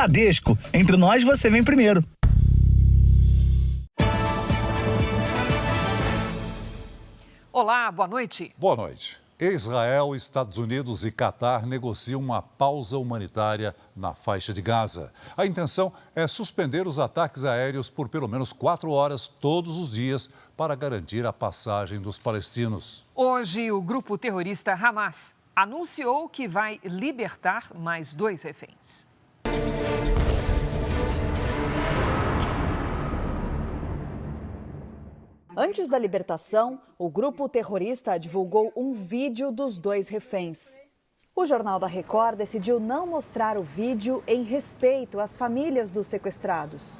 Bradesco, entre nós você vem primeiro. Olá, boa noite. Boa noite. Israel, Estados Unidos e Catar negociam uma pausa humanitária na faixa de Gaza. A intenção é suspender os ataques aéreos por pelo menos 4 horas todos os dias para garantir a passagem dos palestinos. Hoje, o grupo terrorista Hamas anunciou que vai libertar mais 2 reféns. Antes da libertação, o grupo terrorista divulgou um vídeo dos 2 reféns. O Jornal da Record decidiu não mostrar o vídeo em respeito às famílias dos sequestrados.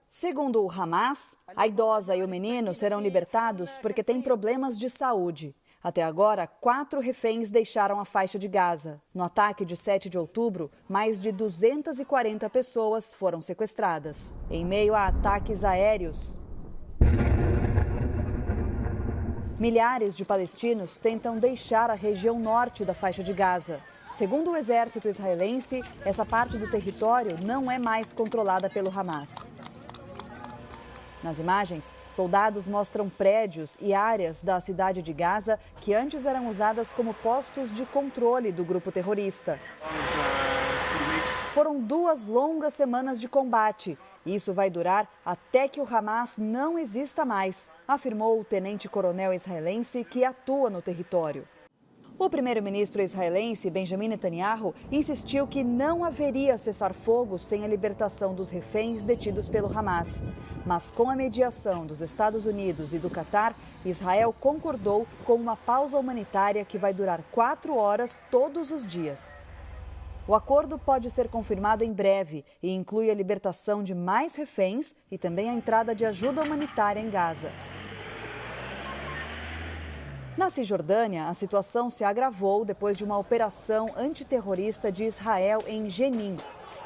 Segundo o Hamas, a idosa e o menino serão libertados porque têm problemas de saúde. Até agora, 4 reféns deixaram a faixa de Gaza. No ataque de 7 de outubro, mais de 240 pessoas foram sequestradas. Em meio a ataques aéreos, milhares de palestinos tentam deixar a região norte da faixa de Gaza. Segundo o exército israelense, essa parte do território não é mais controlada pelo Hamas. Nas imagens, soldados mostram prédios e áreas da cidade de Gaza que antes eram usadas como postos de controle do grupo terrorista. Foram 2 longas semanas de combate. Isso vai durar até que o Hamas não exista mais, afirmou o tenente-coronel israelense que atua no território. O primeiro-ministro israelense, Benjamin Netanyahu, insistiu que não haveria cessar-fogo sem a libertação dos reféns detidos pelo Hamas. Mas com a mediação dos Estados Unidos e do Catar, Israel concordou com uma pausa humanitária que vai durar 4 horas todos os dias. O acordo pode ser confirmado em breve e inclui a libertação de mais reféns e também a entrada de ajuda humanitária em Gaza. Na Cisjordânia, a situação se agravou depois de uma operação antiterrorista de Israel em Jenin.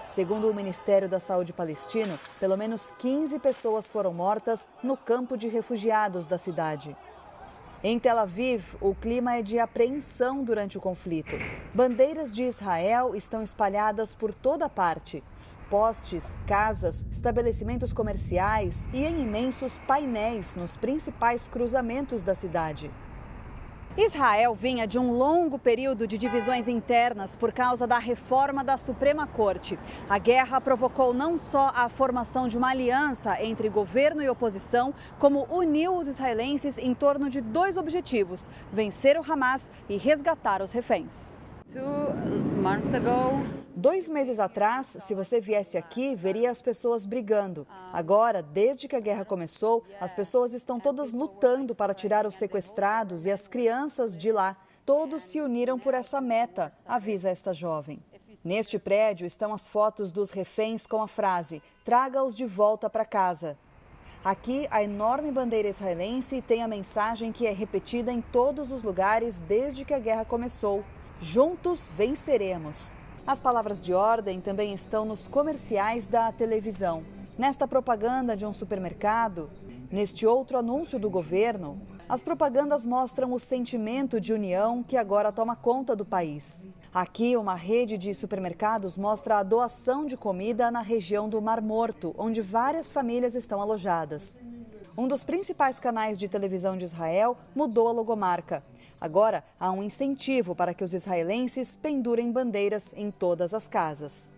Segundo o Ministério da Saúde palestino, pelo menos 15 pessoas foram mortas no campo de refugiados da cidade. Em Tel Aviv, o clima é de apreensão durante o conflito. Bandeiras de Israel estão espalhadas por toda parte. Postes, casas, estabelecimentos comerciais e em imensos painéis nos principais cruzamentos da cidade. Israel vinha de um longo período de divisões internas por causa da reforma da Suprema Corte. A guerra provocou não só a formação de uma aliança entre governo e oposição, como uniu os israelenses em torno de 2 objetivos: vencer o Hamas e resgatar os reféns. 2 meses atrás, se você viesse aqui, veria as pessoas brigando. Agora, desde que a guerra começou, as pessoas estão todas lutando para tirar os sequestrados e as crianças de lá. Todos se uniram por essa meta, avisa esta jovem. Neste prédio estão as fotos dos reféns com a frase: "Traga-os de volta para casa". Aqui, a enorme bandeira israelense tem a mensagem que é repetida em todos os lugares desde que a guerra começou: "Juntos venceremos". As palavras de ordem também estão nos comerciais da televisão, nesta propaganda de um supermercado, neste outro anúncio do governo. As propagandas mostram o sentimento de união que agora toma conta do país. Aqui, uma rede de supermercados mostra a doação de comida na região do Mar Morto, onde várias famílias estão alojadas. Um dos principais canais de televisão de Israel mudou a logomarca. Agora, há um incentivo para que os israelenses pendurem bandeiras em todas as casas.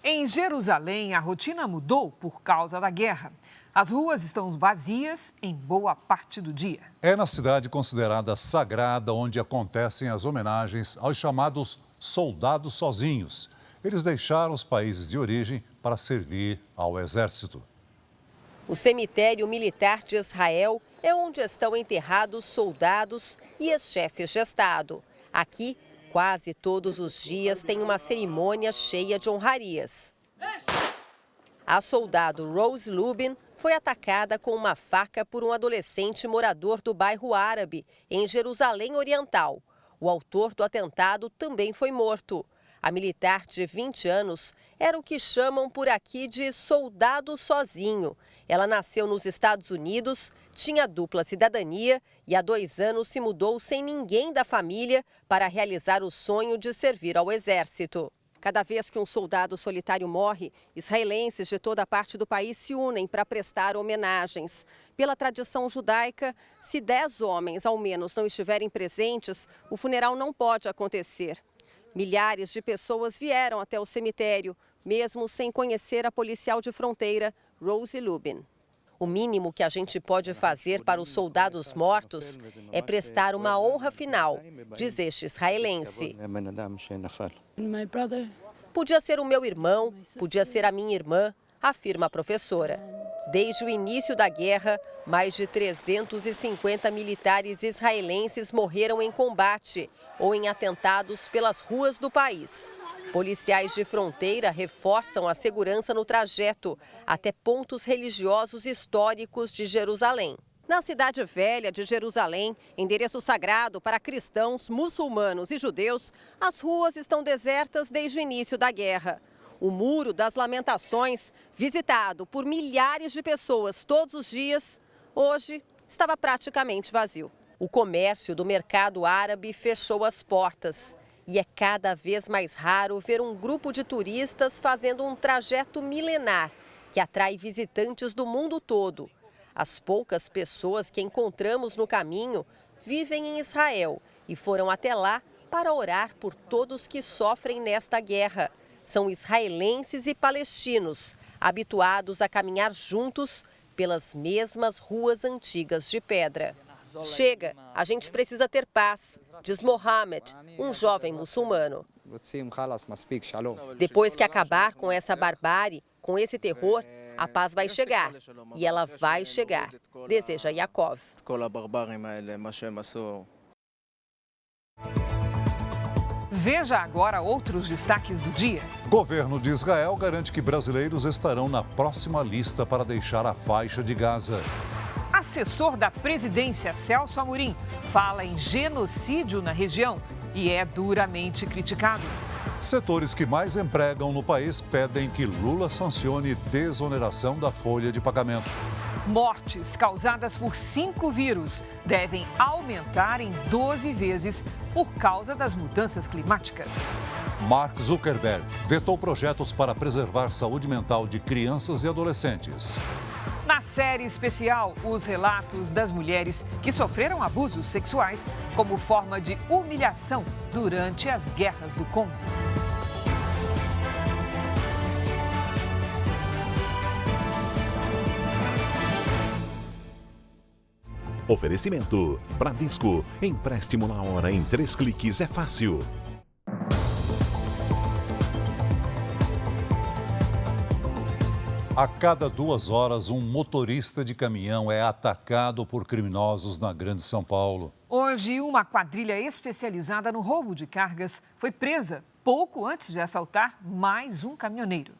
Em Jerusalém, a rotina mudou por causa da guerra. As ruas estão vazias em boa parte do dia. É na cidade considerada sagrada onde acontecem as homenagens aos chamados soldados sozinhos. Eles deixaram os países de origem para servir ao exército. O cemitério militar de Israel é onde estão enterrados soldados e ex-chefes de Estado. Aqui, quase todos os dias, tem uma cerimônia cheia de honrarias. A soldado Rose Lubin foi atacada com uma faca por um adolescente morador do bairro Árabe, em Jerusalém Oriental. O autor do atentado também foi morto. A militar de 20 anos era o que chamam por aqui de soldado sozinho. Ela nasceu nos Estados Unidos, tinha dupla cidadania e há 2 anos se mudou sem ninguém da família para realizar o sonho de servir ao exército. Cada vez que um soldado solitário morre, israelenses de toda parte do país se unem para prestar homenagens. Pela tradição judaica, se 10 homens ao menos não estiverem presentes, o funeral não pode acontecer. Milhares de pessoas vieram até o cemitério, mesmo sem conhecer a policial de fronteira, Rose Lubin. O mínimo que a gente pode fazer para os soldados mortos é prestar uma honra final, diz este israelense. Podia ser o meu irmão, podia ser a minha irmã, afirma a professora. Desde o início da guerra, mais de 350 militares israelenses morreram em combate ou em atentados pelas ruas do país. Policiais de fronteira reforçam a segurança no trajeto até pontos religiosos históricos de Jerusalém. Na Cidade Velha de Jerusalém, endereço sagrado para cristãos, muçulmanos e judeus, as ruas estão desertas desde o início da guerra. O Muro das Lamentações, visitado por milhares de pessoas todos os dias, hoje estava praticamente vazio. O comércio do mercado árabe fechou as portas. E é cada vez mais raro ver um grupo de turistas fazendo um trajeto milenar que atrai visitantes do mundo todo. As poucas pessoas que encontramos no caminho vivem em Israel e foram até lá para orar por todos que sofrem nesta guerra. São israelenses e palestinos, habituados a caminhar juntos pelas mesmas ruas antigas de pedra. Chega, a gente precisa ter paz, diz Mohammed, um jovem muçulmano. Depois que acabar com essa barbárie, com esse terror, a paz vai chegar. E ela vai chegar, deseja Yaakov. Veja agora outros destaques do dia. Governo de Israel garante que brasileiros estarão na próxima lista para deixar a faixa de Gaza. Assessor da presidência, Celso Amorim, fala em genocídio na região e é duramente criticado. Setores que mais empregam no país pedem que Lula sancione desoneração da folha de pagamento. Mortes causadas por 5 vírus devem aumentar em 12 vezes por causa das mudanças climáticas. Mark Zuckerberg vetou projetos para preservar saúde mental de crianças e adolescentes. Na série especial, os relatos das mulheres que sofreram abusos sexuais como forma de humilhação durante as guerras do Congo. Oferecimento Bradesco. Empréstimo na hora em 3 cliques é fácil. A cada 2 horas, um motorista de caminhão é atacado por criminosos na Grande São Paulo. Hoje, uma quadrilha especializada no roubo de cargas foi presa pouco antes de assaltar mais um caminhoneiro.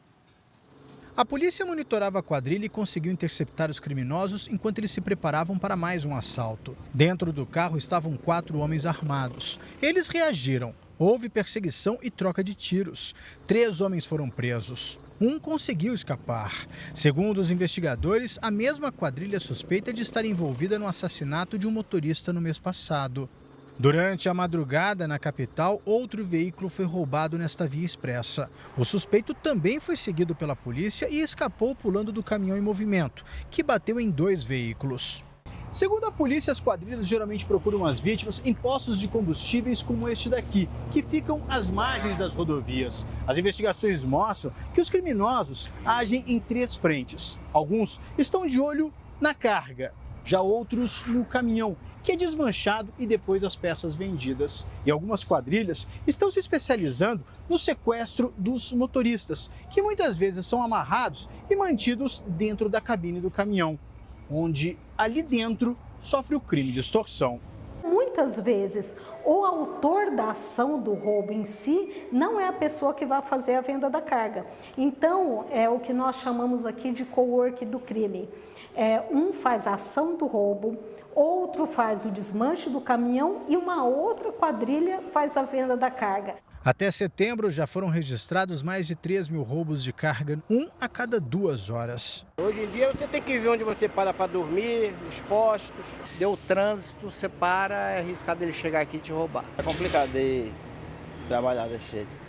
A polícia monitorava a quadrilha e conseguiu interceptar os criminosos enquanto eles se preparavam para mais um assalto. Dentro do carro estavam 4 homens armados. Eles reagiram. Houve perseguição e troca de tiros. 3 homens foram presos. Um conseguiu escapar. Segundo os investigadores, a mesma quadrilha suspeita de estar envolvida no assassinato de um motorista no mês passado. Durante a madrugada, na capital, outro veículo foi roubado nesta via expressa. O suspeito também foi seguido pela polícia e escapou pulando do caminhão em movimento, que bateu em 2 veículos. Segundo a polícia, as quadrilhas geralmente procuram as vítimas em postos de combustíveis como este daqui, que ficam às margens das rodovias. As investigações mostram que os criminosos agem em 3 frentes. Alguns estão de olho na carga, já outros no caminhão, que é desmanchado e depois as peças vendidas. E algumas quadrilhas estão se especializando no sequestro dos motoristas, que muitas vezes são amarrados e mantidos dentro da cabine do caminhão, onde ali dentro sofre o crime de extorsão. Muitas vezes, o autor da ação do roubo em si não é a pessoa que vai fazer a venda da carga. Então, é o que nós chamamos aqui de co-work do crime. Um faz a ação do roubo, outro faz o desmanche do caminhão e uma outra quadrilha faz a venda da carga. Até setembro já foram registrados mais de 3 mil roubos de carga, um a cada 2 horas. Hoje em dia você tem que ver onde você para dormir, nos postos. Deu trânsito, você para, é arriscado ele chegar aqui e te roubar. É complicado de trabalhar desse jeito.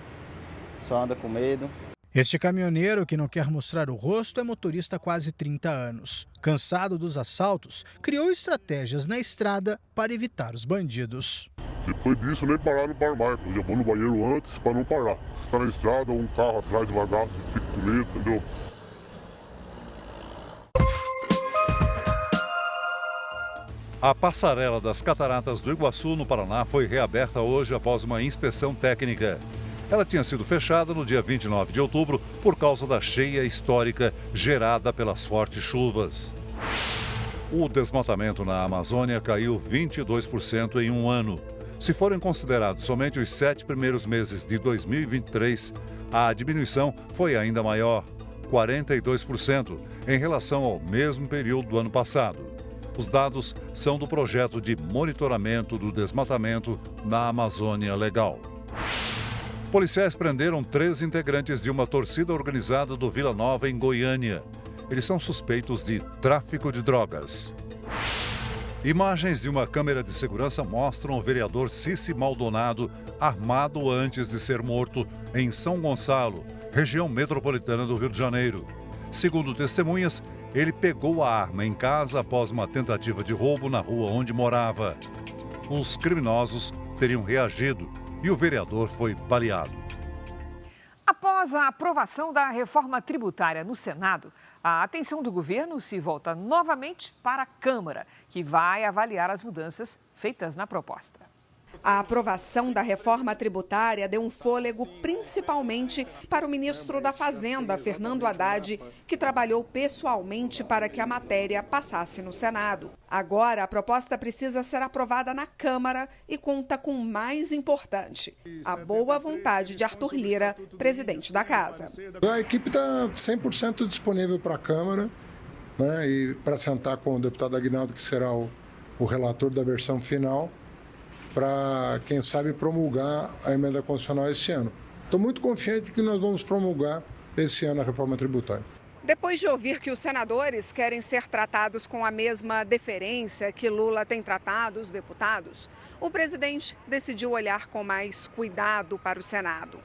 só anda com medo. Este caminhoneiro, que não quer mostrar o rosto, é motorista há quase 30 anos. Cansado dos assaltos, criou estratégias na estrada para evitar os bandidos. Depois disso, nem pararam para mais. Eu já vou no banheiro antes para não parar. Se está na estrada, um carro atrás devagar, fica com medo, entendeu? A passarela das Cataratas do Iguaçu, no Paraná, foi reaberta hoje após uma inspeção técnica. Ela tinha sido fechada no dia 29 de outubro por causa da cheia histórica gerada pelas fortes chuvas. O desmatamento na Amazônia caiu 22% em um ano. Se forem considerados somente os 7 primeiros meses de 2023, a diminuição foi ainda maior, 42%, em relação ao mesmo período do ano passado. Os dados são do projeto de monitoramento do desmatamento na Amazônia Legal. Policiais prenderam 3 integrantes de uma torcida organizada do Vila Nova, em Goiânia. Eles são suspeitos de tráfico de drogas. Imagens de uma câmera de segurança mostram o vereador Cici Maldonado armado antes de ser morto em São Gonçalo, região metropolitana do Rio de Janeiro. Segundo testemunhas, ele pegou a arma em casa após uma tentativa de roubo na rua onde morava. Os criminosos teriam reagido e o vereador foi baleado. Após a aprovação da reforma tributária no Senado, a atenção do governo se volta novamente para a Câmara, que vai avaliar as mudanças feitas na proposta. A aprovação da reforma tributária deu um fôlego principalmente para o ministro da Fazenda, Fernando Haddad, que trabalhou pessoalmente para que a matéria passasse no Senado. Agora, a proposta precisa ser aprovada na Câmara e conta com o mais importante, a boa vontade de Arthur Lira, presidente da Casa. A equipe está 100% disponível para a Câmara, né, e para sentar com o deputado Aguinaldo, que será o relator da versão final, para, quem sabe, promulgar a emenda constitucional esse ano. Estou muito confiante que nós vamos promulgar esse ano a reforma tributária. Depois de ouvir que os senadores querem ser tratados com a mesma deferência que Lula tem tratado os deputados, o presidente decidiu olhar com mais cuidado para o Senado.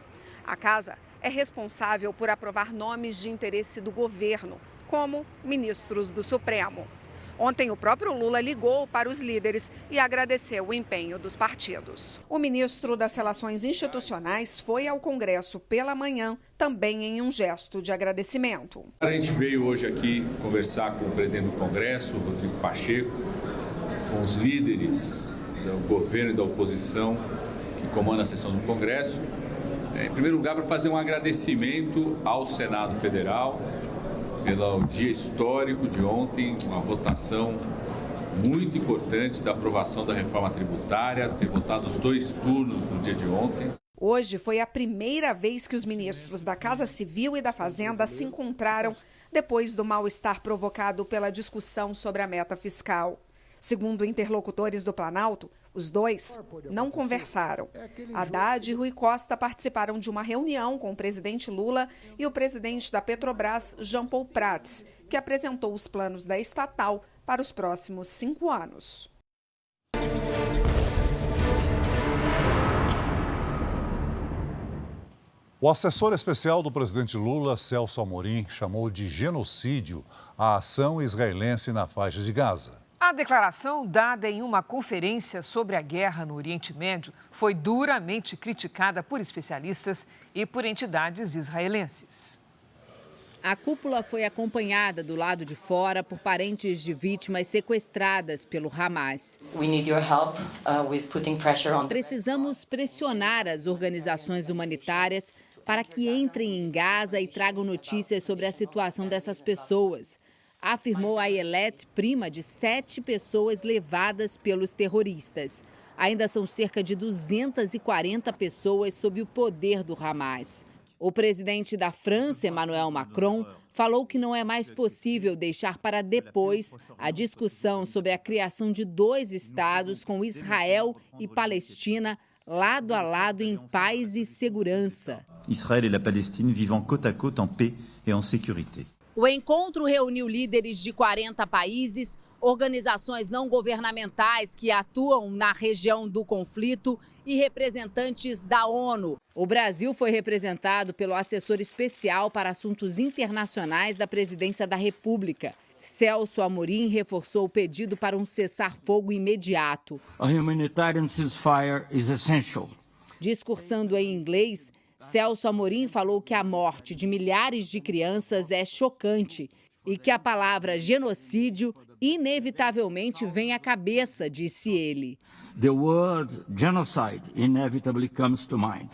A Casa é responsável por aprovar nomes de interesse do governo, como ministros do Supremo. Ontem, o próprio Lula ligou para os líderes e agradeceu o empenho dos partidos. O ministro das Relações Institucionais foi ao Congresso pela manhã, também em um gesto de agradecimento. A gente veio hoje aqui conversar com o presidente do Congresso, Rodrigo Pacheco, com os líderes do governo e da oposição que comandam a sessão do Congresso. Em primeiro lugar, para fazer um agradecimento ao Senado Federal, pelo dia histórico de ontem, uma votação muito importante da aprovação da reforma tributária, ter votado os 2 turnos no dia de ontem. Hoje foi a primeira vez que os ministros da Casa Civil e da Fazenda se encontraram depois do mal-estar provocado pela discussão sobre a meta fiscal. Segundo interlocutores do Planalto, os dois não conversaram. Haddad e Rui Costa participaram de uma reunião com o presidente Lula e o presidente da Petrobras, Jean Paul Prats, que apresentou os planos da estatal para os próximos 5 anos. O assessor especial do presidente Lula, Celso Amorim, chamou de genocídio a ação israelense na faixa de Gaza. A declaração dada em uma conferência sobre a guerra no Oriente Médio foi duramente criticada por especialistas e por entidades israelenses. A cúpula foi acompanhada do lado de fora por parentes de vítimas sequestradas pelo Hamas. Precisamos pressionar as organizações humanitárias para que entrem em Gaza e tragam notícias sobre a situação dessas pessoas, afirmou Ayelet, prima de 7 pessoas levadas pelos terroristas. Ainda são cerca de 240 pessoas sob o poder do Hamas. O presidente da França, Emmanuel Macron, falou que não é mais possível deixar para depois a discussão sobre a criação de 2 estados com Israel e Palestina lado a lado em paz e segurança. Israel e a Palestina vivem côte à côte em paix e em sécurité. O encontro reuniu líderes de 40 países, organizações não governamentais que atuam na região do conflito e representantes da ONU. O Brasil foi representado pelo assessor especial para assuntos internacionais da Presidência da República. Celso Amorim reforçou o pedido para um cessar-fogo imediato. A humanitarian ceasefire is essential. Discursando em inglês, Celso Amorim falou que a morte de milhares de crianças é chocante e que a palavra genocídio inevitavelmente vem à cabeça, disse ele. The word genocide inevitably comes to mind.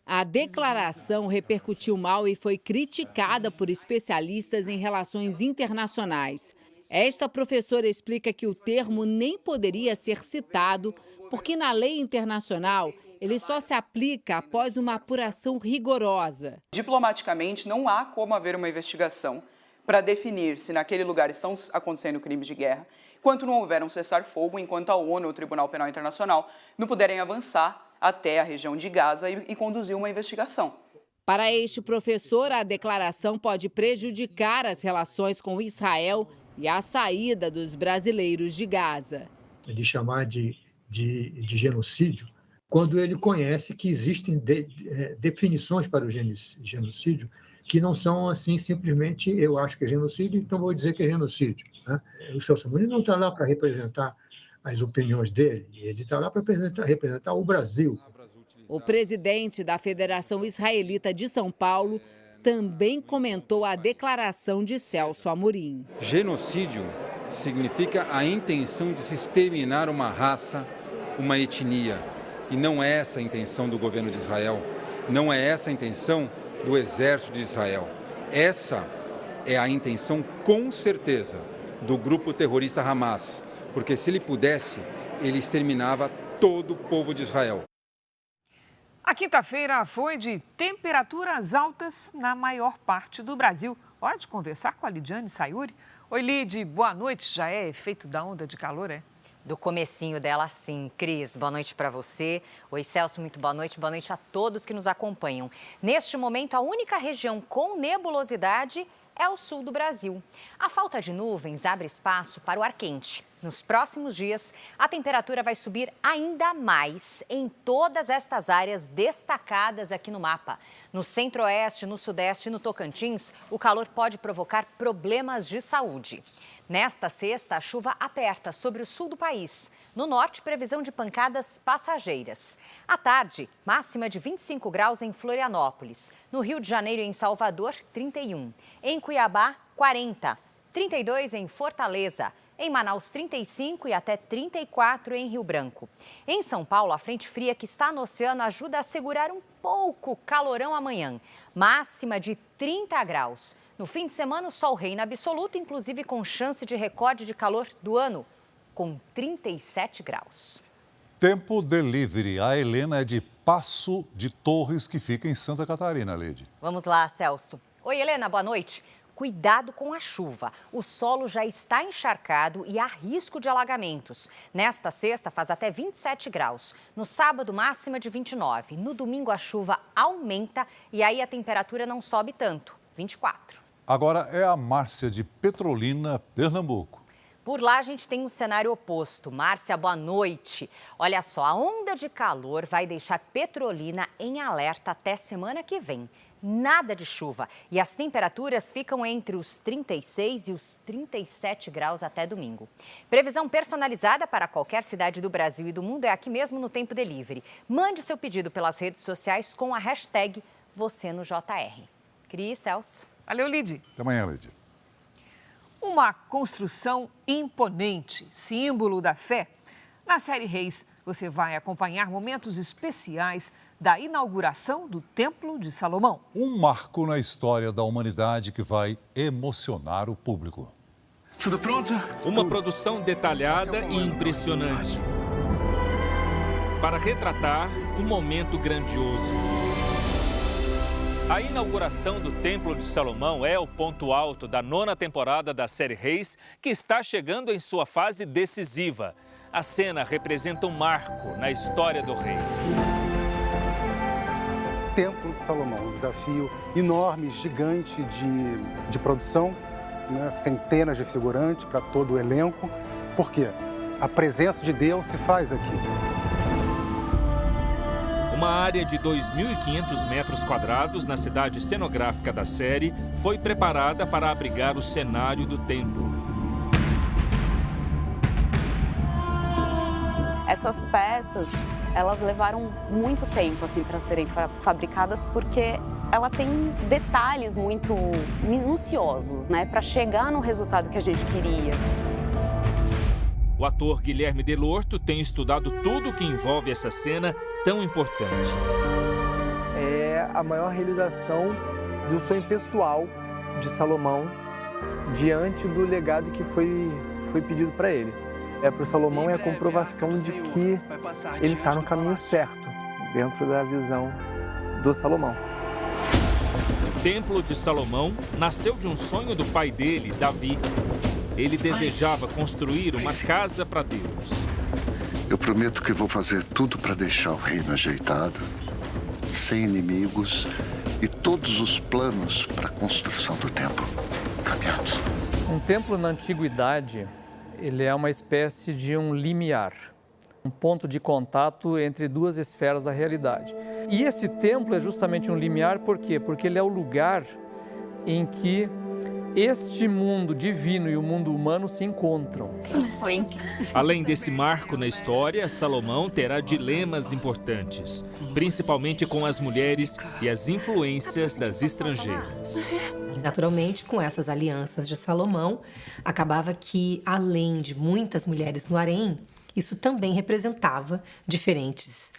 A declaração repercutiu mal e foi criticada por especialistas em relações internacionais. Esta professora explica que o termo nem poderia ser citado porque na lei internacional ele só se aplica após uma apuração rigorosa. Diplomaticamente, não há como haver uma investigação para definir se naquele lugar estão acontecendo crimes de guerra, enquanto não houver um cessar-fogo, enquanto a ONU, o Tribunal Penal Internacional, não puderem avançar até a região de Gaza e conduzir uma investigação. Para este professor, a declaração pode prejudicar as relações com Israel e a saída dos brasileiros de Gaza. De chamar de genocídio, quando ele conhece que existem definições para o genocídio que não são assim simplesmente eu acho que é genocídio, então vou dizer que é genocídio. Né? O Celso Amorim não está lá para representar as opiniões dele, ele está lá para representar o Brasil. O presidente da Federação Israelita de São Paulo também comentou a declaração de Celso Amorim. Genocídio significa a intenção de se exterminar uma raça, uma etnia. E não é essa a intenção do governo de Israel, não é essa a intenção do exército de Israel. Essa é a intenção, com certeza, do grupo terrorista Hamas, porque se ele pudesse, ele exterminava todo o povo de Israel. A quinta-feira foi de temperaturas altas na maior parte do Brasil. Hora de conversar com a Lidiane Sayuri. Oi, Lid, boa noite. Já é efeito da onda de calor, é? Do comecinho dela, sim. Cris, boa noite para você. Oi, Celso, muito boa noite. Boa noite a todos que nos acompanham. Neste momento, a única região com nebulosidade é o sul do Brasil. A falta de nuvens abre espaço para o ar quente. Nos próximos dias, a temperatura vai subir ainda mais em todas estas áreas destacadas aqui no mapa. No centro-oeste, no sudeste e no Tocantins, o calor pode provocar problemas de saúde. Nesta sexta, a chuva aperta sobre o sul do país. No norte, previsão de pancadas passageiras. À tarde, máxima de 25 graus em Florianópolis. No Rio de Janeiro e em Salvador, 31. Em Cuiabá, 40. 32 em Fortaleza. Em Manaus, 35 e até 34 em Rio Branco. Em São Paulo, a frente fria que está no oceano ajuda a segurar um pouco o calorão amanhã. Máxima de 30 graus. No fim de semana, o sol reina absoluto, inclusive com chance de recorde de calor do ano, com 37 graus. Tempo Delivery. A Helena é de Passo de Torres, que fica em Santa Catarina, Leide. Vamos lá, Celso. Oi, Helena, boa noite. Cuidado com a chuva. O solo já está encharcado e há risco de alagamentos. Nesta sexta, faz até 27 graus. No sábado, máxima de 29. No domingo, a chuva aumenta e aí a temperatura não sobe tanto, 24. Agora é a Márcia de Petrolina, Pernambuco. Por lá a gente tem um cenário oposto. Márcia, boa noite. Olha só, a onda de calor vai deixar Petrolina em alerta até semana que vem. Nada de chuva e as temperaturas ficam entre os 36 e os 37 graus até domingo. Previsão personalizada para qualquer cidade do Brasil e do mundo é aqui mesmo no Tempo Delivery. Mande seu pedido pelas redes sociais com a hashtag #VocênoJR. Cris, Celso. Valeu, Lid. Até amanhã, Lid. Uma construção imponente, símbolo da fé. Na série Reis, você vai acompanhar momentos especiais da inauguração do Templo de Salomão. Um marco na história da humanidade que vai emocionar o público. Tudo pronto? Uma produção detalhada e impressionante para retratar um momento grandioso. A inauguração do Templo de Salomão é o ponto alto da 9ª temporada da série Reis, que está chegando em sua fase decisiva. A cena representa um marco na história do rei. Templo de Salomão, um desafio enorme, gigante de produção né, centenas de figurantes, para todo o elenco. Por quê? A presença de Deus se faz aqui. Uma área de 2.500 metros quadrados na cidade cenográfica da série foi preparada para abrigar o cenário do templo. Essas peças, elas levaram muito tempo assim, para serem fabricadas, porque ela tem detalhes muito minuciosos, né, para chegar no resultado que a gente queria. O ator Guilherme Delorto tem estudado tudo o que envolve essa cena tão importante. É a maior realização do sonho pessoal de Salomão diante do legado que foi pedido para ele. Para o Salomão é a comprovação de que ele está no caminho certo, dentro da visão do Salomão. O Templo de Salomão nasceu de um sonho do pai dele, Davi. Ele desejava construir uma casa para Deus. Eu prometo que vou fazer tudo para deixar o reino ajeitado, sem inimigos e todos os planos para a construção do templo caminhados. Um templo na antiguidade, ele é uma espécie de um limiar, um ponto de contato entre duas esferas da realidade. E esse templo é justamente um limiar, por quê? Porque ele é o lugar em que este mundo divino e o mundo humano se encontram. Além desse marco na história, Salomão terá dilemas importantes, principalmente com as mulheres e as influências das estrangeiras. Naturalmente, com essas alianças de Salomão, acabava que, além de muitas mulheres no harém, isso também representava diferentes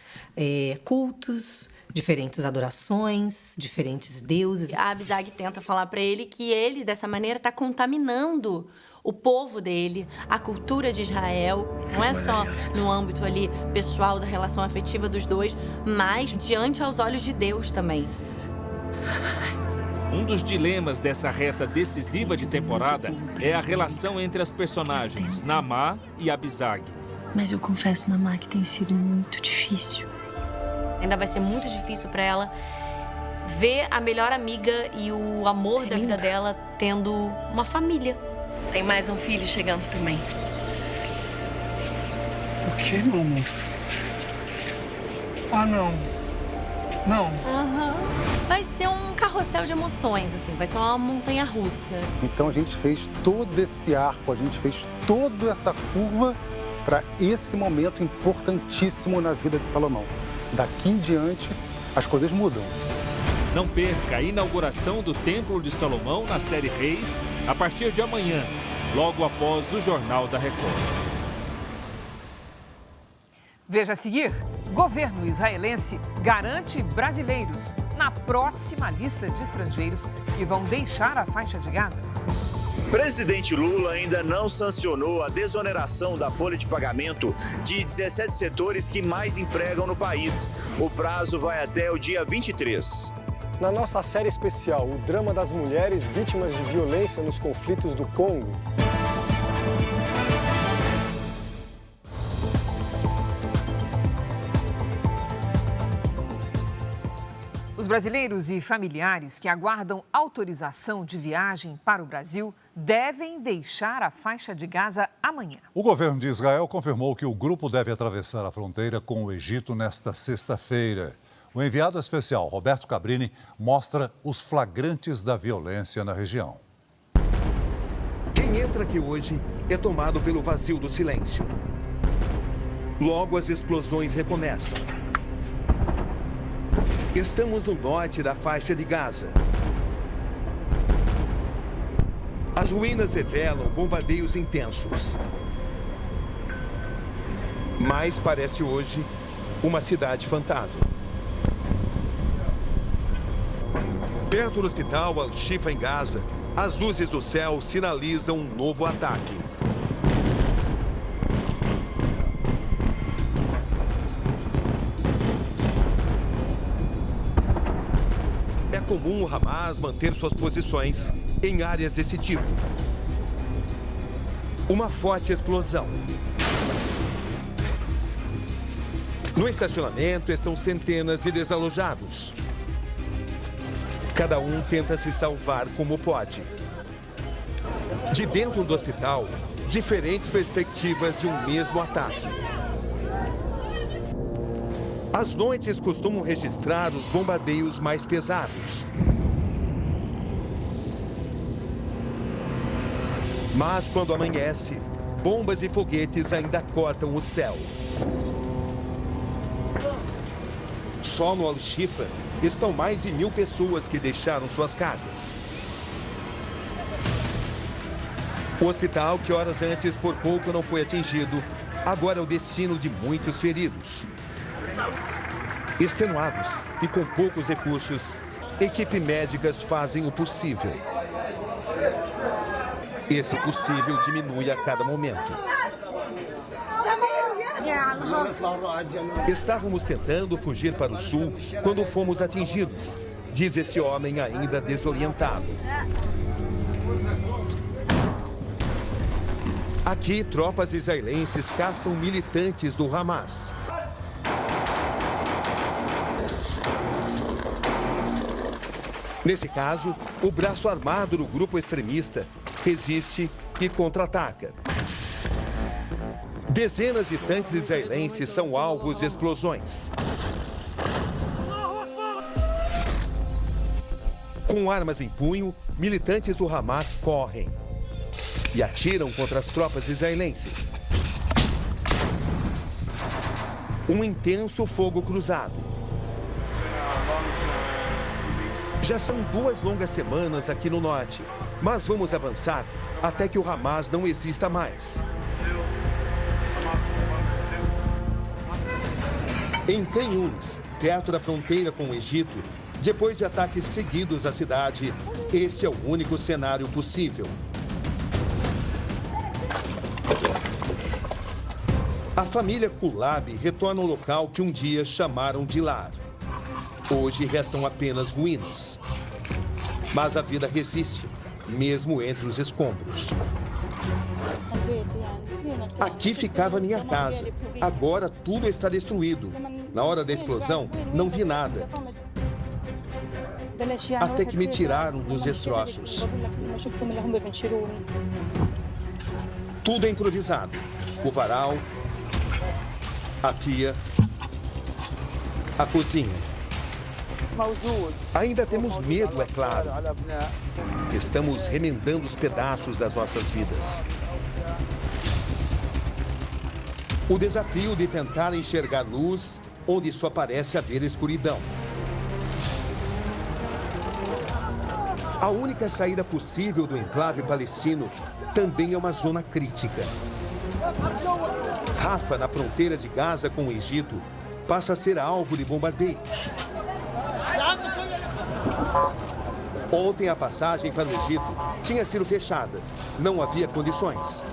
cultos, diferentes adorações, diferentes deuses. A Abisag tenta falar para ele que ele, dessa maneira, está contaminando o povo dele, a cultura de Israel. Não é só no âmbito ali pessoal da relação afetiva dos dois, mas diante aos olhos de Deus também. Um dos dilemas dessa reta decisiva de temporada é a relação entre as personagens Naamá e Abisag. Mas eu confesso, Naamá, que tem sido muito difícil. Ainda vai ser muito difícil para ela ver a melhor amiga e o amor da vida dela tendo uma família. Tem mais um filho chegando também. Por que, meu amor? Ah, não. Não. Vai ser um carrossel de emoções, assim. Vai ser uma montanha-russa. Então a gente fez todo esse arco, a gente fez toda essa curva para esse momento importantíssimo na vida de Salomão. Daqui em diante, as coisas mudam. Não perca a inauguração do Templo de Salomão na série Reis, a partir de amanhã, logo após o Jornal da Record. Veja a seguir: governo israelense garante brasileiros na próxima lista de estrangeiros que vão deixar a faixa de Gaza. Presidente Lula ainda não sancionou a desoneração da folha de pagamento de 17 setores que mais empregam no país. O prazo vai até o dia 23. Na nossa série especial, o drama das mulheres vítimas de violência nos conflitos do Congo. Os brasileiros e familiares que aguardam autorização de viagem para o Brasil devem deixar a faixa de Gaza amanhã. O governo de Israel confirmou que o grupo deve atravessar a fronteira com o Egito nesta sexta-feira. O enviado especial, Roberto Cabrini, mostra os flagrantes da violência na região. Quem entra aqui hoje é tomado pelo vazio do silêncio. Logo as explosões recomeçam. Estamos no norte da faixa de Gaza. As ruínas revelam bombardeios intensos. Mas parece hoje uma cidade fantasma. Perto do hospital Al-Shifa em Gaza, as luzes do céu sinalizam um novo ataque. É comum o Hamas manter suas posições em áreas desse tipo. Uma forte explosão. No estacionamento estão centenas de desalojados. Cada um tenta se salvar como pode. De dentro do hospital, diferentes perspectivas de um mesmo ataque. As noites costumam registrar os bombardeios mais pesados. Mas quando amanhece, bombas e foguetes ainda cortam o céu. Só no Al-Shifa estão mais de 1000 pessoas que deixaram suas casas. O hospital, que horas antes por pouco não foi atingido, agora é o destino de muitos feridos. Extenuados e com poucos recursos, equipes médicas fazem o possível. Esse possível diminui a cada momento. Estávamos tentando fugir para o sul quando fomos atingidos, diz esse homem ainda desorientado. Aqui, tropas israelenses caçam militantes do Hamas. Nesse caso, o braço armado do grupo extremista resiste e contra-ataca. Dezenas de tanques israelenses são alvos de explosões. Com armas em punho, militantes do Hamas correm e atiram contra as tropas israelenses. Um intenso fogo cruzado. Já são 2 longas semanas aqui no norte, mas vamos avançar até que o Hamas não exista mais. Em Khan Yunis, perto da fronteira com o Egito, depois de ataques seguidos à cidade, este é o único cenário possível. A família Kulab retorna ao local que um dia chamaram de lar. Hoje restam apenas ruínas. Mas a vida resiste, mesmo entre os escombros. Aqui ficava minha casa. Agora tudo está destruído. Na hora da explosão, não vi nada. Até que me tiraram dos destroços. Tudo é improvisado. O varal, a pia, a cozinha. Ainda temos medo, é claro. Estamos remendando os pedaços das nossas vidas. O desafio de tentar enxergar luz onde só parece haver escuridão. A única saída possível do enclave palestino também é uma zona crítica. Rafa, na fronteira de Gaza com o Egito, passa a ser alvo de bombardeios. Ontem a passagem para o Egito tinha sido fechada. Não havia condições.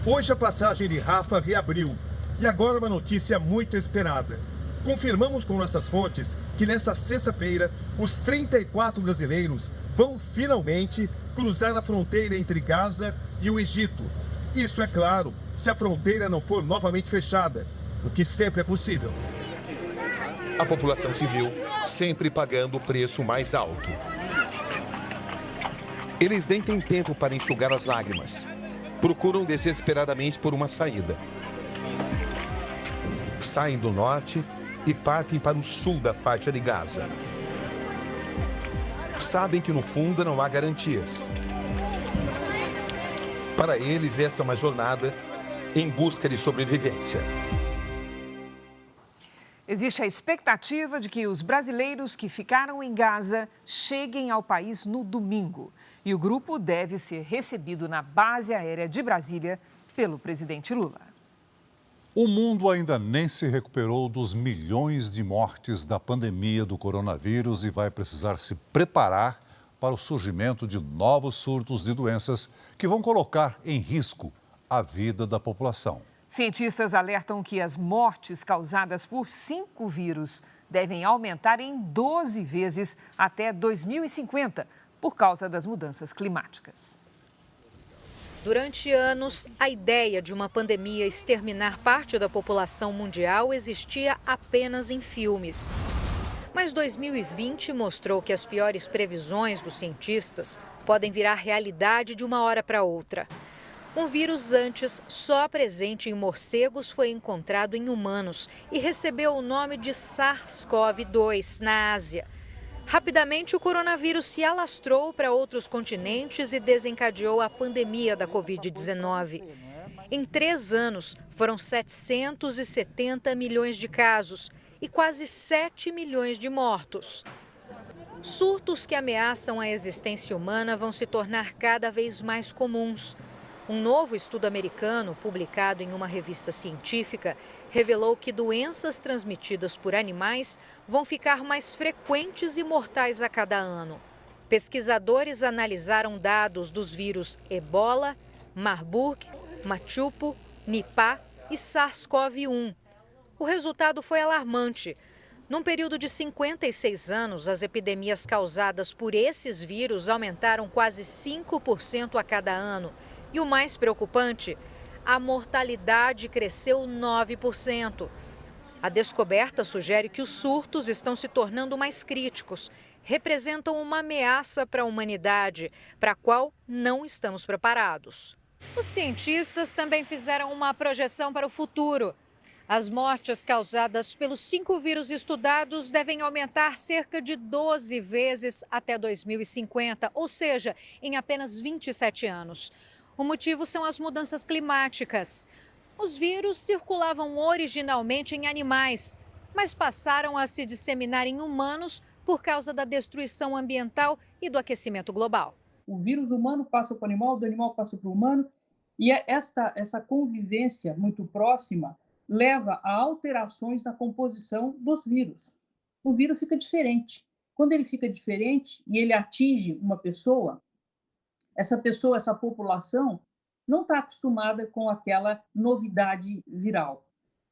Hoje a passagem de Rafa reabriu. E agora uma notícia muito esperada. Confirmamos com nossas fontes que nesta sexta-feira os 34 brasileiros vão finalmente cruzar a fronteira entre Gaza e o Egito. Isso é claro, se a fronteira não for novamente fechada, o que sempre é possível. A população civil sempre pagando o preço mais alto. Eles nem têm tempo para enxugar as lágrimas. Procuram desesperadamente por uma saída. Saem do norte e partem para o sul da faixa de Gaza. Sabem que no fundo não há garantias. Para eles, esta é uma jornada em busca de sobrevivência. Existe a expectativa de que os brasileiros que ficaram em Gaza cheguem ao país no domingo. E o grupo deve ser recebido na base aérea de Brasília pelo presidente Lula. O mundo ainda nem se recuperou dos milhões de mortes da pandemia do coronavírus e vai precisar se preparar para o surgimento de novos surtos de doenças que vão colocar em risco a vida da população. Cientistas alertam que as mortes causadas por 5 vírus devem aumentar em 12 vezes até 2050, por causa das mudanças climáticas. Durante anos, a ideia de uma pandemia exterminar parte da população mundial existia apenas em filmes. Mas 2020 mostrou que as piores previsões dos cientistas podem virar realidade de uma hora para outra. Um vírus antes só presente em morcegos foi encontrado em humanos e recebeu o nome de SARS-CoV-2 na Ásia. Rapidamente, o coronavírus se alastrou para outros continentes e desencadeou a pandemia da Covid-19. Em 3 anos, foram 770 milhões de casos e quase 7 milhões de mortos. Surtos que ameaçam a existência humana vão se tornar cada vez mais comuns. Um novo estudo americano, publicado em uma revista científica, revelou que doenças transmitidas por animais vão ficar mais frequentes e mortais a cada ano. Pesquisadores analisaram dados dos vírus Ebola, Marburg, Machupo, Nipah e SARS-CoV-1. O resultado foi alarmante. Num período de 56 anos, as epidemias causadas por esses vírus aumentaram quase 5% a cada ano. E o mais preocupante, a mortalidade cresceu 9%. A descoberta sugere que os surtos estão se tornando mais críticos, representam uma ameaça para a humanidade, para a qual não estamos preparados. Os cientistas também fizeram uma projeção para o futuro. As mortes causadas pelos 5 vírus estudados devem aumentar cerca de 12 vezes até 2050, ou seja, em apenas 27 anos. O motivo são as mudanças climáticas. Os vírus circulavam originalmente em animais, mas passaram a se disseminar em humanos por causa da destruição ambiental e do aquecimento global. O vírus humano passa para o animal, do animal passa para o humano, e essa convivência muito próxima leva a alterações na composição dos vírus. O vírus fica diferente. Quando ele fica diferente e ele atinge uma pessoa, essa população não está acostumada com aquela novidade viral.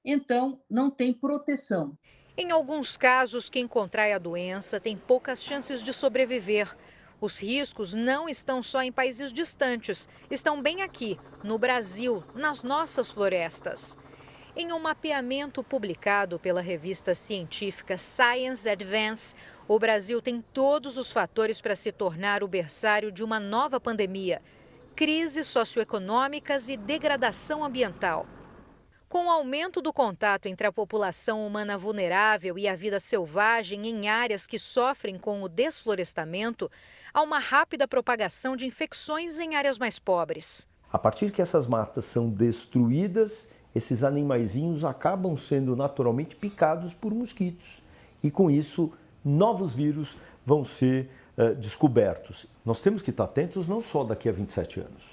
Então, não tem proteção. Em alguns casos, quem contrai a doença tem poucas chances de sobreviver. Os riscos não estão só em países distantes, estão bem aqui, no Brasil, nas nossas florestas. Em um mapeamento publicado pela revista científica Science Advance, o Brasil tem todos os fatores para se tornar o berçário de uma nova pandemia: crises socioeconômicas e degradação ambiental. Com o aumento do contato entre a população humana vulnerável e a vida selvagem em áreas que sofrem com o desflorestamento, há uma rápida propagação de infecções em áreas mais pobres. A partir que essas matas são destruídas, esses animaizinhos acabam sendo naturalmente picados por mosquitos. E com isso, novos vírus vão ser descobertos. Nós temos que estar atentos não só daqui a 27 anos,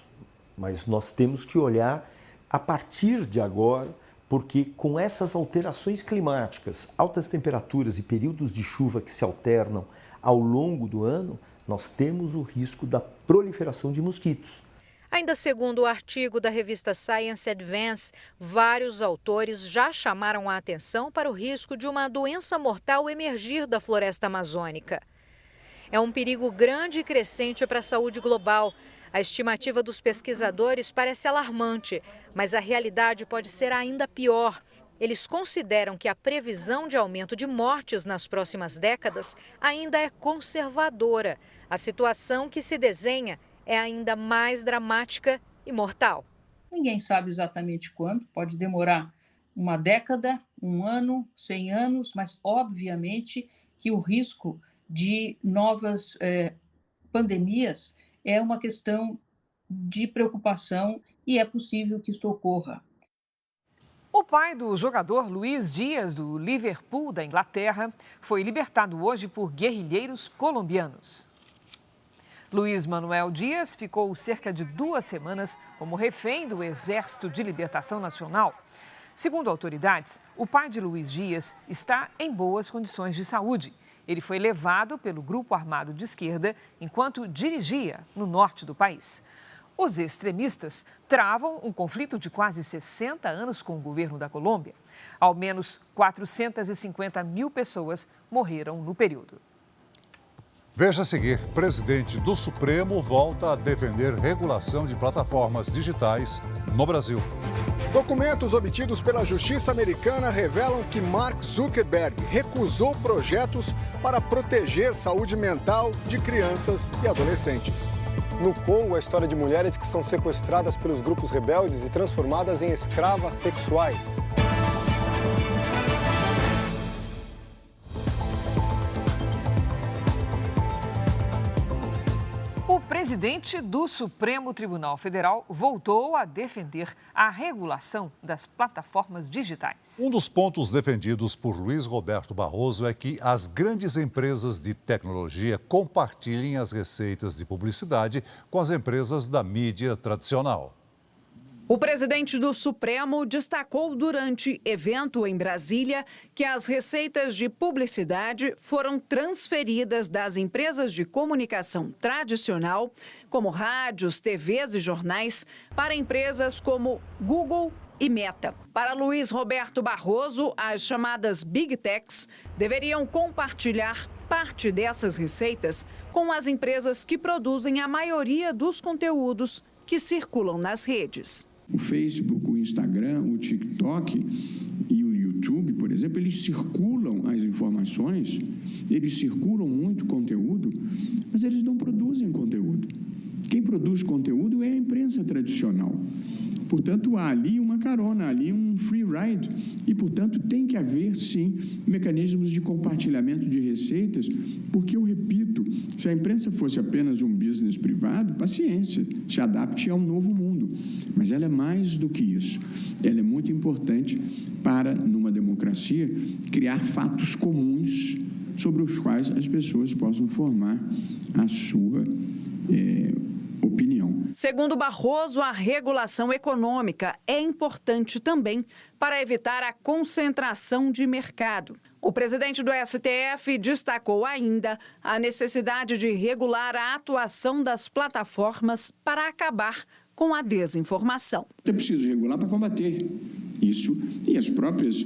mas nós temos que olhar a partir de agora, porque com essas alterações climáticas, altas temperaturas e períodos de chuva que se alternam ao longo do ano, nós temos o risco da proliferação de mosquitos. Ainda segundo o artigo da revista Science Advance, vários autores já chamaram a atenção para o risco de uma doença mortal emergir da floresta amazônica. É um perigo grande e crescente para a saúde global. A estimativa dos pesquisadores parece alarmante, mas a realidade pode ser ainda pior. Eles consideram que a previsão de aumento de mortes nas próximas décadas ainda é conservadora. A situação que se desenha é ainda mais dramática e mortal. Ninguém sabe exatamente quando, pode demorar uma década, 1 ano, 100 anos, mas obviamente que o risco de novas pandemias é uma questão de preocupação e é possível que isto ocorra. O pai do jogador Luiz Dias, do Liverpool, da Inglaterra, foi libertado hoje por guerrilheiros colombianos. Luiz Manuel Dias ficou cerca de 2 semanas como refém do Exército de Libertação Nacional. Segundo autoridades, o pai de Luiz Dias está em boas condições de saúde. Ele foi levado pelo grupo armado de esquerda enquanto dirigia no norte do país. Os extremistas travam um conflito de quase 60 anos com o governo da Colômbia. Ao menos 450 mil pessoas morreram no período. Veja a seguir, presidente do Supremo volta a defender regulação de plataformas digitais no Brasil. Documentos obtidos pela justiça americana revelam que Mark Zuckerberg recusou projetos para proteger saúde mental de crianças e adolescentes. No Congo, a história de mulheres que são sequestradas pelos grupos rebeldes e transformadas em escravas sexuais. O presidente do Supremo Tribunal Federal voltou a defender a regulação das plataformas digitais. Um dos pontos defendidos por Luiz Roberto Barroso é que as grandes empresas de tecnologia compartilhem as receitas de publicidade com as empresas da mídia tradicional. O presidente do Supremo destacou durante evento em Brasília que as receitas de publicidade foram transferidas das empresas de comunicação tradicional, como rádios, TVs e jornais, para empresas como Google e Meta. Para Luiz Roberto Barroso, as chamadas Big Techs deveriam compartilhar parte dessas receitas com as empresas que produzem a maioria dos conteúdos que circulam nas redes. O Facebook, o Instagram, o TikTok e o YouTube, por exemplo, eles circulam as informações, eles circulam muito conteúdo, mas eles não produzem conteúdo. Quem produz conteúdo é a imprensa tradicional. Portanto, há ali uma carona, há ali um free ride e, portanto, tem que haver, sim, mecanismos de compartilhamento de receitas, porque, eu repito, se a imprensa fosse apenas um business privado, paciência, se adapte ao novo mundo. Mas ela é mais do que isso. Ela é muito importante para, numa democracia, criar fatos comuns sobre os quais as pessoas possam formar a sua opinião. Segundo Barroso, a regulação econômica é importante também para evitar a concentração de mercado. O presidente do STF destacou ainda a necessidade de regular a atuação das plataformas para acabar com a desinformação. É preciso regular para combater isso, e as próprias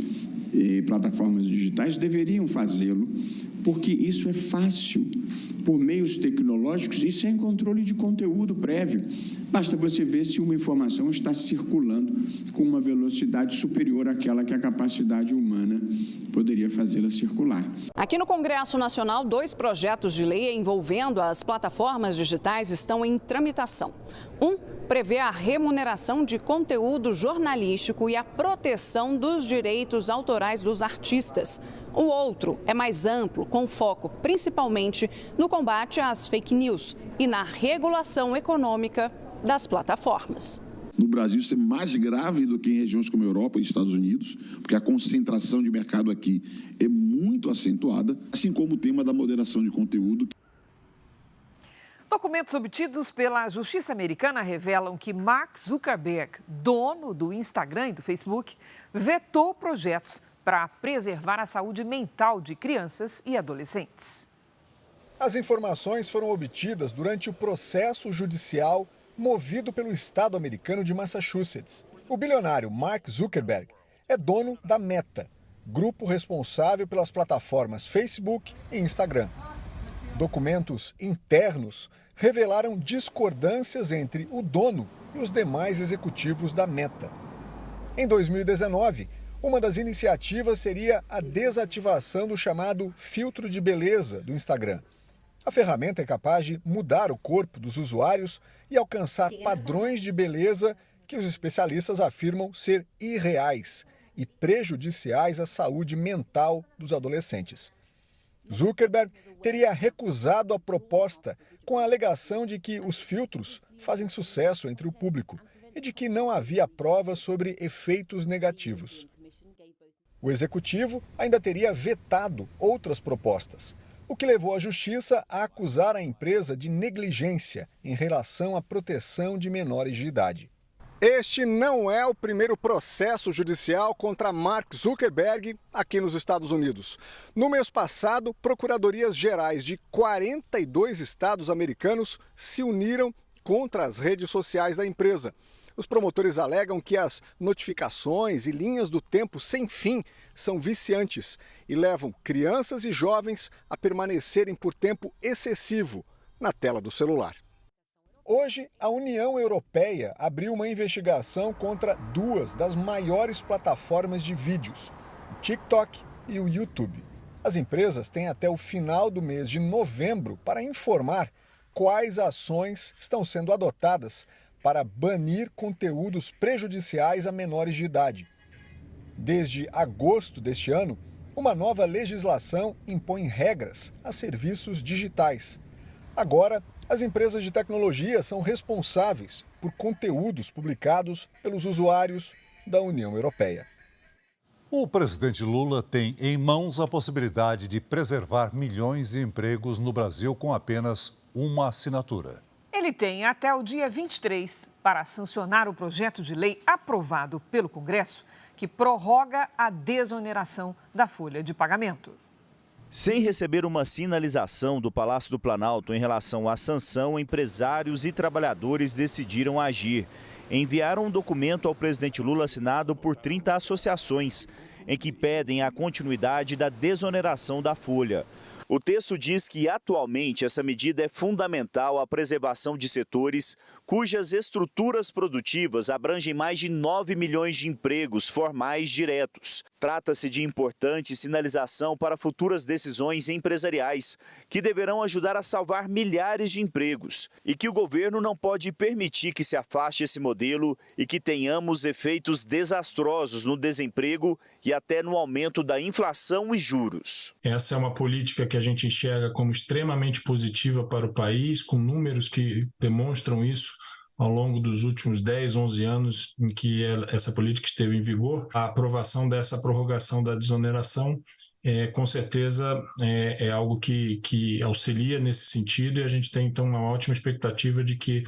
plataformas digitais deveriam fazê-lo, porque isso é fácil, por meios tecnológicos e sem controle de conteúdo prévio. Basta você ver se uma informação está circulando com uma velocidade superior àquela que a capacidade humana poderia fazê-la circular. Aqui no Congresso Nacional, 2 projetos de lei envolvendo as plataformas digitais estão em tramitação. Um prevê a remuneração de conteúdo jornalístico e a proteção dos direitos autorais dos artistas. O outro é mais amplo, com foco principalmente no combate às fake news e na regulação econômica das plataformas. No Brasil, isso é mais grave do que em regiões como a Europa e Estados Unidos, porque a concentração de mercado aqui é muito acentuada, assim como o tema da moderação de conteúdo. Documentos obtidos pela Justiça Americana revelam que Mark Zuckerberg, dono do Instagram e do Facebook, vetou projetos para preservar a saúde mental de crianças e adolescentes. As informações foram obtidas durante o processo judicial movido pelo estado americano de Massachusetts. O bilionário Mark Zuckerberg é dono da Meta, grupo responsável pelas plataformas Facebook e Instagram. Documentos internos revelaram discordâncias entre o dono e os demais executivos da Meta. Em 2019, uma das iniciativas seria a desativação do chamado filtro de beleza do Instagram. A ferramenta é capaz de mudar o corpo dos usuários e alcançar padrões de beleza que os especialistas afirmam ser irreais e prejudiciais à saúde mental dos adolescentes. Zuckerberg teria recusado a proposta com a alegação de que os filtros fazem sucesso entre o público e de que não havia provas sobre efeitos negativos. O executivo ainda teria vetado outras propostas, o que levou a justiça a acusar a empresa de negligência em relação à proteção de menores de idade. Este não é o primeiro processo judicial contra Mark Zuckerberg aqui nos Estados Unidos. No mês passado, procuradorias gerais de 42 estados americanos se uniram contra as redes sociais da empresa. Os promotores alegam que as notificações e linhas do tempo sem fim são viciantes e levam crianças e jovens a permanecerem por tempo excessivo na tela do celular. Hoje, a União Europeia abriu uma investigação contra duas das maiores plataformas de vídeos, o TikTok e o YouTube. As empresas têm até o final do mês de novembro para informar quais ações estão sendo adotadas para banir conteúdos prejudiciais a menores de idade. Desde agosto deste ano, uma nova legislação impõe regras a serviços digitais. Agora, as empresas de tecnologia são responsáveis por conteúdos publicados pelos usuários da União Europeia. O presidente Lula tem em mãos a possibilidade de preservar milhões de empregos no Brasil com apenas uma assinatura. Ele tem até o dia 23 para sancionar o projeto de lei aprovado pelo Congresso que prorroga a desoneração da folha de pagamento. Sem receber uma sinalização do Palácio do Planalto em relação à sanção, empresários e trabalhadores decidiram agir. Enviaram um documento ao presidente Lula assinado por 30 associações, em que pedem a continuidade da desoneração da folha. O texto diz que, atualmente, essa medida é fundamental à preservação de setores cujas estruturas produtivas abrangem mais de 9 milhões de empregos formais diretos. Trata-se de importante sinalização para futuras decisões empresariais, que deverão ajudar a salvar milhares de empregos, e que o governo não pode permitir que se afaste esse modelo e que tenhamos efeitos desastrosos no desemprego e até no aumento da inflação e juros. Essa é uma política que a gente enxerga como extremamente positiva para o país, com números que demonstram isso ao longo dos últimos 10, 11 anos em que essa política esteve em vigor. A aprovação dessa prorrogação da desoneração, com certeza, é algo que auxilia nesse sentido, e a gente tem, então, uma ótima expectativa de que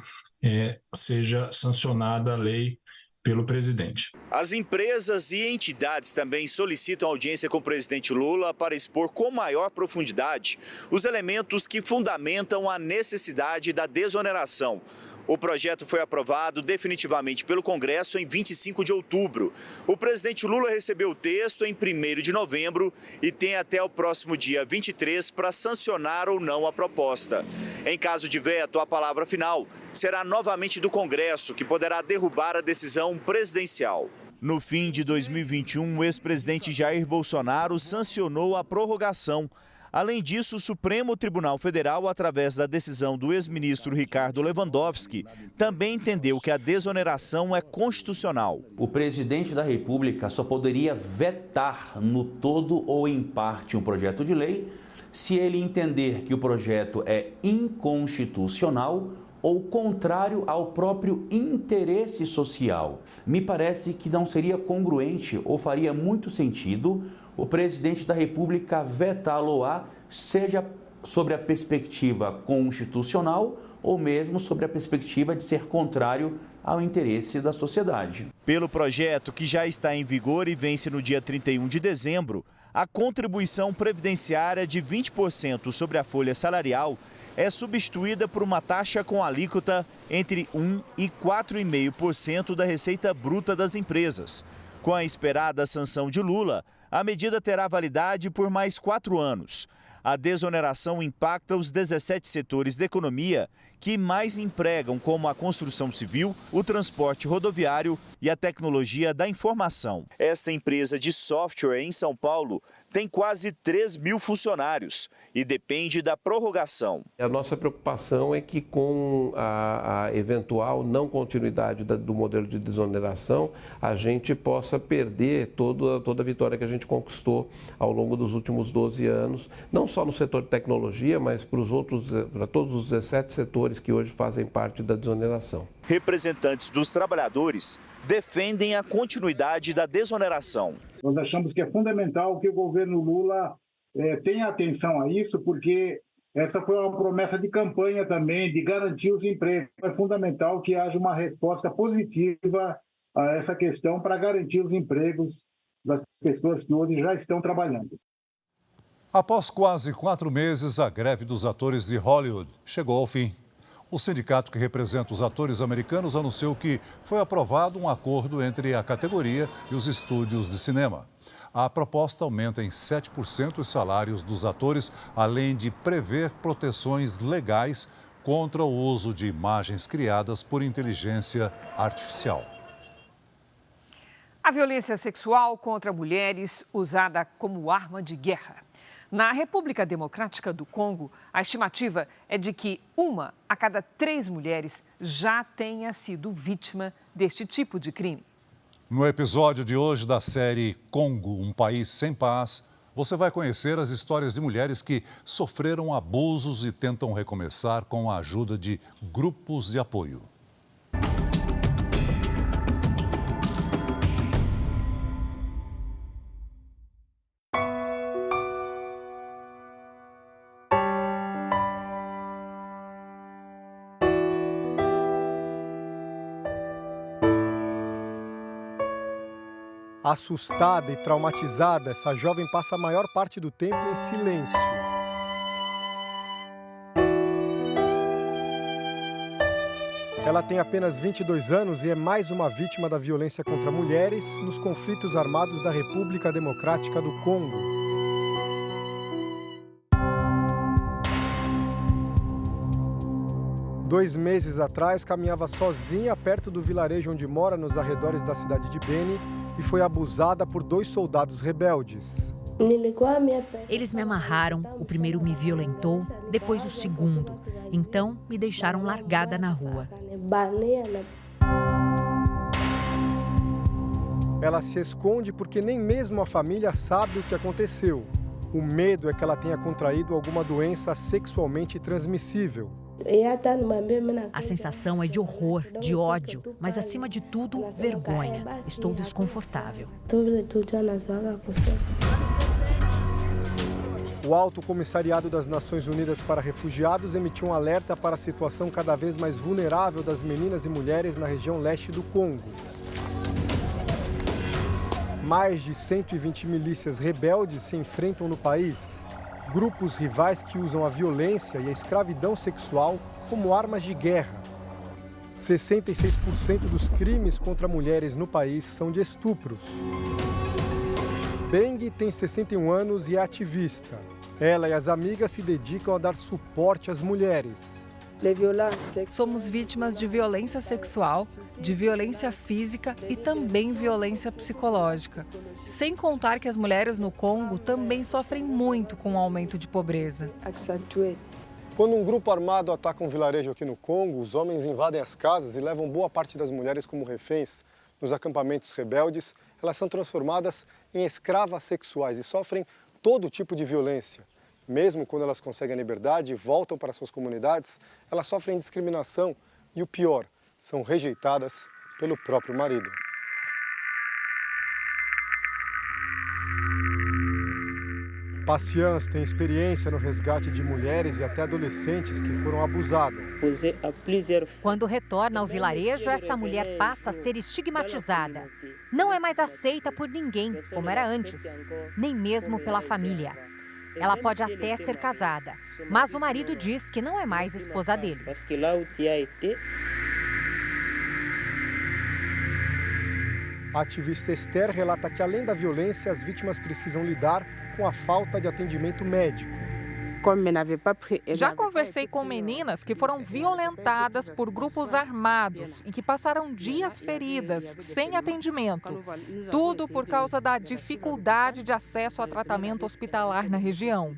seja sancionada a lei pelo presidente. As empresas e entidades também solicitam audiência com o presidente Lula para expor com maior profundidade os elementos que fundamentam a necessidade da desoneração. O projeto foi aprovado definitivamente pelo Congresso em 25 de outubro. O presidente Lula recebeu o texto em 1º de novembro e tem até o próximo dia 23 para sancionar ou não a proposta. Em caso de veto, a palavra final será novamente do Congresso, que poderá derrubar a decisão presidencial. No fim de 2021, o ex-presidente Jair Bolsonaro sancionou a prorrogação. Além disso, o Supremo Tribunal Federal, através da decisão do ex-ministro Ricardo Lewandowski, também entendeu que a desoneração é constitucional. O presidente da República só poderia vetar no todo ou em parte um projeto de lei se ele entender que o projeto é inconstitucional ou contrário ao próprio interesse social. Me parece que não seria congruente ou faria muito sentido o presidente da República vetá-lo-á, seja sobre a perspectiva constitucional ou mesmo sobre a perspectiva de ser contrário ao interesse da sociedade. Pelo projeto, que já está em vigor e vence no dia 31 de dezembro, a contribuição previdenciária de 20% sobre a folha salarial é substituída por uma taxa com alíquota entre 1% e 4,5% da receita bruta das empresas. Com a esperada sanção de Lula, a medida terá validade por mais 4 anos. A desoneração impacta os 17 setores da economia que mais empregam, como a construção civil, o transporte rodoviário e a tecnologia da informação. Esta empresa de software em São Paulo tem quase 3 mil funcionários e depende da prorrogação. A nossa preocupação é que, com a eventual não continuidade do modelo de desoneração, a gente possa perder toda a vitória que a gente conquistou ao longo dos últimos 12 anos, não só no setor de tecnologia, mas para todos os 17 setores que hoje fazem parte da desoneração. Representantes dos trabalhadores defendem a continuidade da desoneração. Nós achamos que é fundamental que o governo Lula tenha atenção a isso, porque essa foi uma promessa de campanha também, de garantir os empregos. É fundamental que haja uma resposta positiva a essa questão para garantir os empregos das pessoas que hoje já estão trabalhando. Após quase 4 meses, a greve dos atores de Hollywood chegou ao fim. O sindicato que representa os atores americanos anunciou que foi aprovado um acordo entre a categoria e os estúdios de cinema. A proposta aumenta em 7% os salários dos atores, além de prever proteções legais contra o uso de imagens criadas por inteligência artificial. A violência sexual contra mulheres usada como arma de guerra. Na República Democrática do Congo, a estimativa é de que 1 a cada 3 mulheres já tenha sido vítima deste tipo de crime. No episódio de hoje da série Congo, um país sem paz, você vai conhecer as histórias de mulheres que sofreram abusos e tentam recomeçar com a ajuda de grupos de apoio. Assustada e traumatizada, essa jovem passa a maior parte do tempo em silêncio. Ela tem apenas 22 anos e é mais uma vítima da violência contra mulheres nos conflitos armados da República Democrática do Congo. Dois meses atrás, caminhava sozinha perto do vilarejo onde mora, nos arredores da cidade de Beni, e foi abusada por 2 soldados rebeldes. Eles me amarraram, o primeiro me violentou, depois o segundo. Então, me deixaram largada na rua. Ela se esconde porque nem mesmo a família sabe o que aconteceu. O medo é que ela tenha contraído alguma doença sexualmente transmissível. A sensação é de horror, de ódio, mas acima de tudo, vergonha. Estou desconfortável. O Alto Comissariado das Nações Unidas para Refugiados emitiu um alerta para a situação cada vez mais vulnerável das meninas e mulheres na região leste do Congo. Mais de 120 milícias rebeldes se enfrentam no país. Grupos rivais que usam a violência e a escravidão sexual como armas de guerra. 66% dos crimes contra mulheres no país são de estupros. Beng tem 61 anos e é ativista. Ela e as amigas se dedicam a dar suporte às mulheres. Somos vítimas de violência sexual, de violência física e também violência psicológica. Sem contar que as mulheres no Congo também sofrem muito com o aumento de pobreza. Quando um grupo armado ataca um vilarejo aqui no Congo, os homens invadem as casas e levam boa parte das mulheres como reféns. Nos acampamentos rebeldes, elas são transformadas em escravas sexuais e sofrem todo tipo de violência. Mesmo quando elas conseguem a liberdade e voltam para suas comunidades, elas sofrem discriminação e, o pior, são rejeitadas pelo próprio marido. Patience tem experiência no resgate de mulheres e até adolescentes que foram abusadas. Quando retorna ao vilarejo, essa mulher passa a ser estigmatizada. Não é mais aceita por ninguém, como era antes, nem mesmo pela família. Ela pode até ser casada, mas o marido diz que não é mais esposa dele. A ativista Esther relata que, além da violência, as vítimas precisam lidar com a falta de atendimento médico. Já conversei com meninas que foram violentadas por grupos armados e que passaram dias feridas, sem atendimento. Tudo por causa da dificuldade de acesso a tratamento hospitalar na região.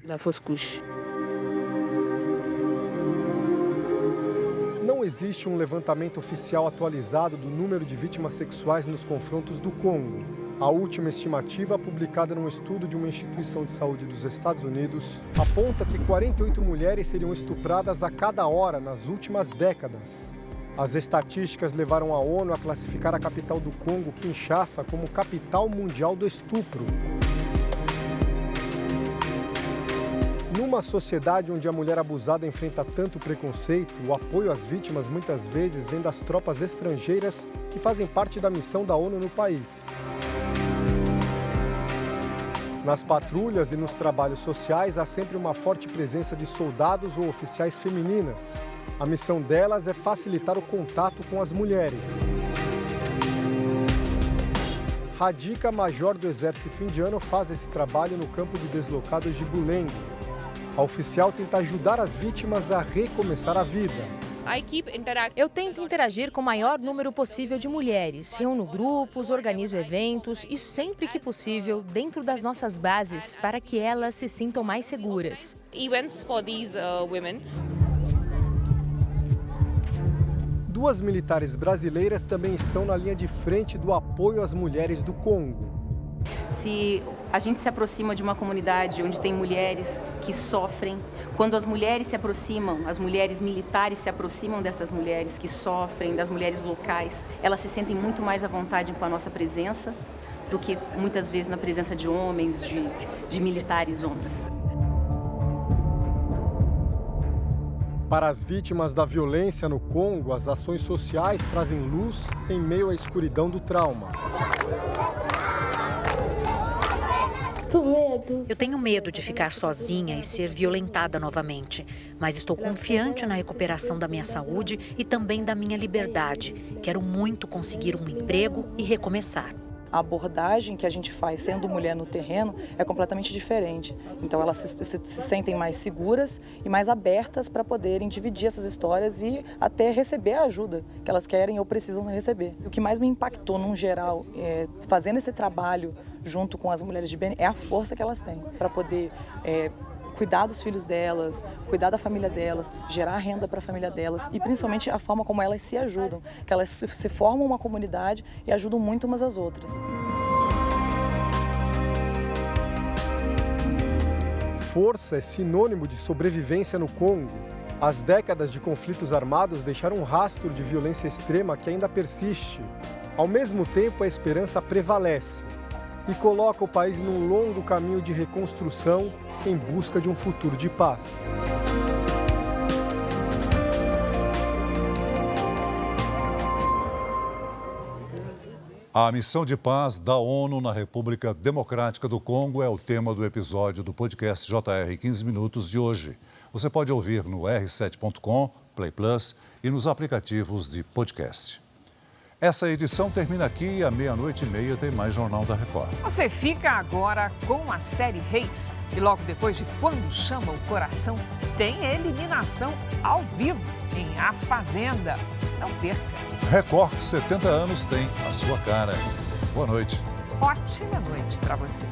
Não existe um levantamento oficial atualizado do número de vítimas sexuais nos confrontos do Congo. A última estimativa, publicada num estudo de uma instituição de saúde dos Estados Unidos, aponta que 48 mulheres seriam estupradas a cada hora nas últimas décadas. As estatísticas levaram a ONU a classificar a capital do Congo, Kinshasa, como capital mundial do estupro. Numa sociedade onde a mulher abusada enfrenta tanto preconceito, o apoio às vítimas muitas vezes vem das tropas estrangeiras que fazem parte da missão da ONU no país. Nas patrulhas e nos trabalhos sociais há sempre uma forte presença de soldados ou oficiais femininas. A missão delas é facilitar o contato com as mulheres. Radhika, major do exército indiano, faz esse trabalho no campo de deslocados de Bulengue. A oficial tenta ajudar as vítimas a recomeçar a vida. Eu tento interagir com o maior número possível de mulheres, reúno grupos, organizo eventos e, sempre que possível, dentro das nossas bases, para que elas se sintam mais seguras. Duas militares brasileiras também estão na linha de frente do apoio às mulheres do Congo. Se a gente se aproxima de uma comunidade onde tem mulheres que sofrem, quando as mulheres se aproximam, as mulheres militares se aproximam dessas mulheres que sofrem, das mulheres locais, elas se sentem muito mais à vontade com a nossa presença do que muitas vezes na presença de homens, de militares homens. Para as vítimas da violência no Congo, as ações sociais trazem luz em meio à escuridão do trauma. Eu tenho medo de ficar sozinha e ser violentada novamente, mas estou confiante na recuperação da minha saúde e também da minha liberdade. Quero muito conseguir um emprego e recomeçar. A abordagem que a gente faz sendo mulher no terreno é completamente diferente. Então elas se sentem mais seguras e mais abertas para poderem dividir essas histórias e até receber a ajuda que elas querem ou precisam receber. O que mais me impactou, num geral, fazendo esse trabalho junto com as mulheres de Beni, é a força que elas têm para poder cuidar dos filhos delas, cuidar da família delas, gerar renda para a família delas e principalmente a forma como elas se ajudam, que elas se formam uma comunidade e ajudam muito umas às outras. Força é sinônimo de sobrevivência no Congo. As décadas de conflitos armados deixaram um rastro de violência extrema que ainda persiste. Ao mesmo tempo, a esperança prevalece e coloca o país num longo caminho de reconstrução em busca de um futuro de paz. A missão de paz da ONU na República Democrática do Congo é o tema do episódio do podcast JR 15 Minutos de hoje. Você pode ouvir no r7.com, Play Plus e nos aplicativos de podcast. Essa edição termina aqui e à 00:30 tem mais Jornal da Record. Você fica agora com a série Reis. E logo depois de Quando Chama o Coração, tem eliminação ao vivo em A Fazenda. Não perca. Record 70 anos tem a sua cara. Boa noite. Ótima noite para você.